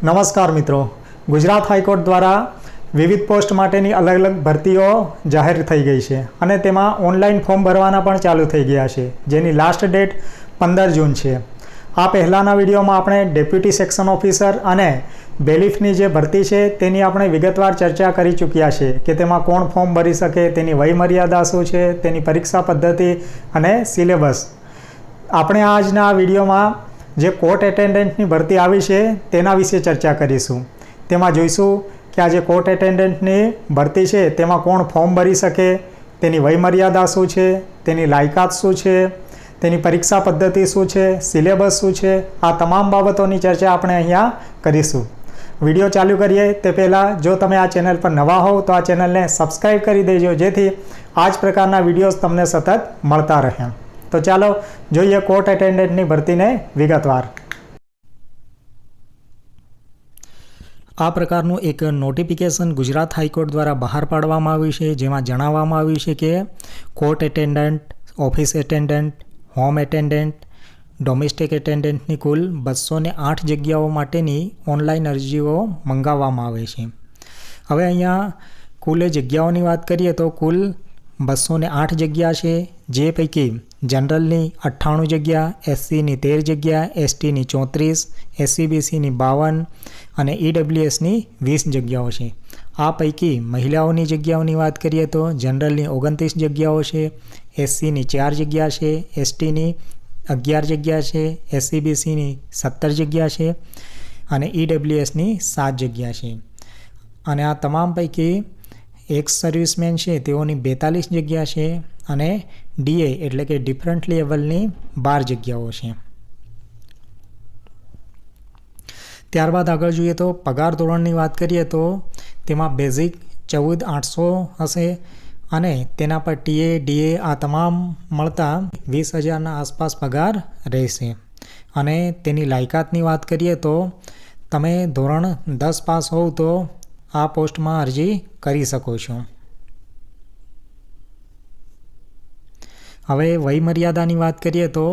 નમસ્કાર મિત્રો, ગુજરાત હાઈકોર્ટ દ્વારા વિવિધ પોસ્ટ માટેની અલગ અલગ ભરતીઓ જાહેર થઈ ગઈ છે અને તેમાં ઓનલાઈન ફોર્મ ભરવાના પણ ચાલુ થઈ ગયા છે, જેની લાસ્ટ ડેટ 15 જૂન છે. આ પહેલાંના વિડીયોમાં આપણે ડેપ્યુટી સેક્શન ઓફિસર અને બેલીફની જે ભરતી છે તેની આપણે વિગતવાર ચર્ચા કરી ચૂક્યા છે કે તેમાં કોણ ફોર્મ ભરી શકે, તેની વયમર્યાદા શું છે, તેની પરીક્ષા પદ્ધતિ અને સિલેબસ. આપણે આજના આ વિડીયોમાં જે કોર્ટ એટેન્ડન્ટની ભરતી આવી છે તેના વિશે ચર્ચા કરીશું. તેમાં જોઈશું કે આ જે કોર્ટ એટેન્ડન્ટની ભરતી છે તેમાં કોણ ફોર્મ ભરી શકે, તેની વયમર્યાદા શું છે, તેની લાયકાત શું છે, તેની પરીક્ષા પદ્ધતિ શું છે, સિલેબસ શું છે. આ તમામ બાબતોની ચર્ચા આપણે અહીંયા કરીશું. વિડીયો ચાલુ કરીએ તે પહેલાં જો તમે આ ચેનલ પર નવા હોવ તો આ ચેનલને સબસ્ક્રાઈબ કરી દેજો, જેથી આ જ પ્રકારના વિડીયોઝ તમને સતત મળતા રહે. તો ચાલો જોઈએ કોર્ટ એટેન્ડન્ટની ભરતીને વિગતવાર. આ પ્રકારનું એક નોટિફિકેશન ગુજરાત હાઈકોર્ટ દ્વારા બહાર પાડવામાં આવ્યું છે, જેમાં જણાવવામાં આવ્યું છે કે court attendant, office attendant, home attendant, domestic એટેન્ડન્ટની કુલ 208 જગ્યાઓ માટેની ઓનલાઈન અરજીઓ મંગાવવામાં આવે છે. હવે અહીંયા કુલ જગ્યાઓની વાત કરીએ તો કુલ 208 જગ્યા છે, જે પૈકી જનરલની 98 જગ્યા, એસસીની 13 જગ્યા, એસટીની 34, એસસીબીસીની 52 અને ઈડબ્લ્યુએસની 20 જગ્યાઓ છે. આ પૈકી મહિલાઓની જગ્યાઓની વાત કરીએ તો જનરલની 29 જગ્યાઓ છે, એસસીની 4 જગ્યા છે, એસટીની 11 જગ્યા છે, એસસીબીસીની 17 જગ્યા છે અને ઈડબ્લ્યુએસની 7 જગ્યા છે. અને આ તમામ પૈકી એક્સ સર્વિસમેન છે તેઓની 42 જગ્યા છે અને ડીએ એટલે કે ડિફરન્ટ લેવલની 12 જગ્યાઓ છે. ત્યારબાદ આગળ જોઈએ તો પગાર ધોરણની વાત કરીએ તો તેમાં બેઝિક 14,800 હશે અને તેના પર ટીએ, ડીએ આ તમામ મળતા 20,000ના આસપાસ પગાર રહેશે. અને તેની લાયકાતની વાત કરીએ તો તમે ધોરણ 10 પાસ હોવ તો આ પોસ્ટમાં અરજી કરી શકો છો. હવે વયમર્યાદાની વાત કરીએ તો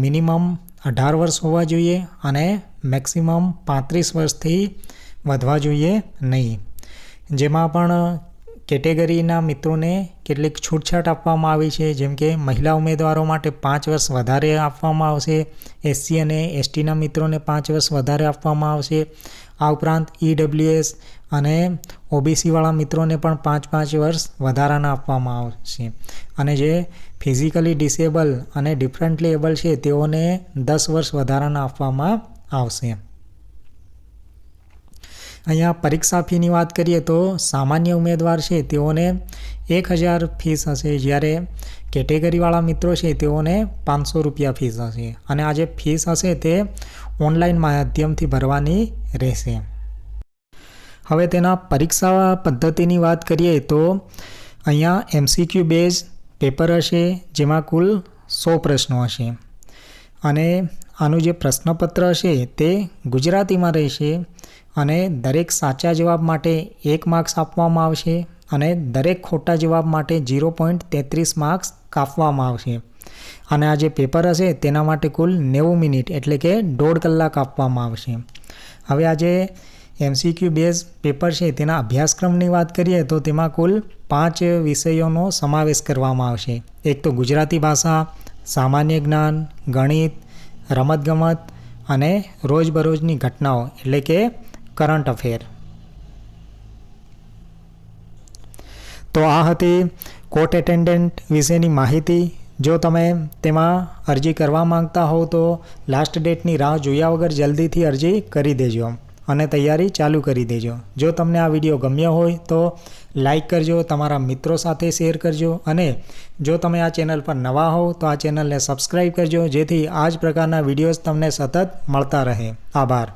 મિનિમમ 18 વર્ષ હોવા જોઈએ અને મેક્સિમમ 35 વર્ષથી વધવા જોઈએ નહીં. જેમાં પણ કેટેગરીના મિત્રોને કેટલીક છૂટછાટ આપવામાં આવી છે, જેમ કે મહિલા ઉમેદવારો માટે 5 વર્ષ વધારે આપવામાં આવશે, એસસી અને એસટીના મિત્રોને 5 વર્ષ વધારે આપવામાં આવશે. આ ઉપરાંત ઈડબ્લ્યુએસ અને ઓબીસીવાળા મિત્રોને પણ 5 વર્ષ વધારાના આપવામાં આવશે. અને જે ફિઝિકલી ડિસેબલ અને ડિફરન્ટલી એબલ છે તેઓને 10 વર્ષ વધારાના આપવામાં આવશે. અહીંયા પરીક્ષા ફીની વાત કરીએ તો સામાન્ય ઉમેદવાર છે તેઓને 1,000 ફીસ હશે, જ્યારે કેટેગરીવાળા મિત્રો છે તેઓને 500 રૂપિયા ફીસ હશે. અને આ જે ફીસ હશે તે ઓનલાઈન માધ્યમથી ભરવાની રહેશે. હવે તેના પરીક્ષા પદ્ધતિની વાત કરીએ તો અહીંયા એમસીક્યુ બેઝ પેપર હશે, જેમાં કુલ 100 પ્રશ્નો હશે. અને આનું જે પ્રશ્નપત્ર હશે તે ગુજરાતીમાં રહેશે અને દરેક સાચા જવાબ માટે 1 માર્ક્સ આપવામાં આવશે અને દરેક ખોટા જવાબ માટે 0.33 માર્ક્સ કાપવામાં આવશે. અને આ જે પેપર હશે તેના માટે કુલ 90 મિનિટ એટલે કે 1.5 કલાક આપવામાં આવશે. હવે આ જે એમસીક્યુ બેઝ પેપર છે તેના અભ્યાસક્રમની વાત કરીએ તો તેમાં કુલ 5 વિષયોનો સમાવેશ કરવામાં આવશે. એક તો ગુજરાતી ભાષા, સામાન્ય જ્ઞાન, ગણિત, રમતગમત અને રોજબરોજની ઘટનાઓ એટલે કે કરંટ અફેર. તો આ હતી કોર્ટ એટેન્ડન્ટ વિશેની માહિતી. જો તમે તેમાં અરજી કરવા માંગતા હોવ તો લાસ્ટ ડેટની રાહ જોયા વગર જલ્દીથી અરજી કરી દેજો અને તૈયારી ચાલુ કરી દેજો. જો તમને આ વિડીયો ગમ્યો હોય તો લાઈક કરજો, તમારા મિત્રો સાથે શેર કરજો અને જો તમે આ ચેનલ પર નવા હોવ તો આ ચેનલને સબસ્ક્રાઈબ કરજો, જેથી આ જ પ્રકારના વિડીયોઝ તમને સતત મળતા રહે. આભાર.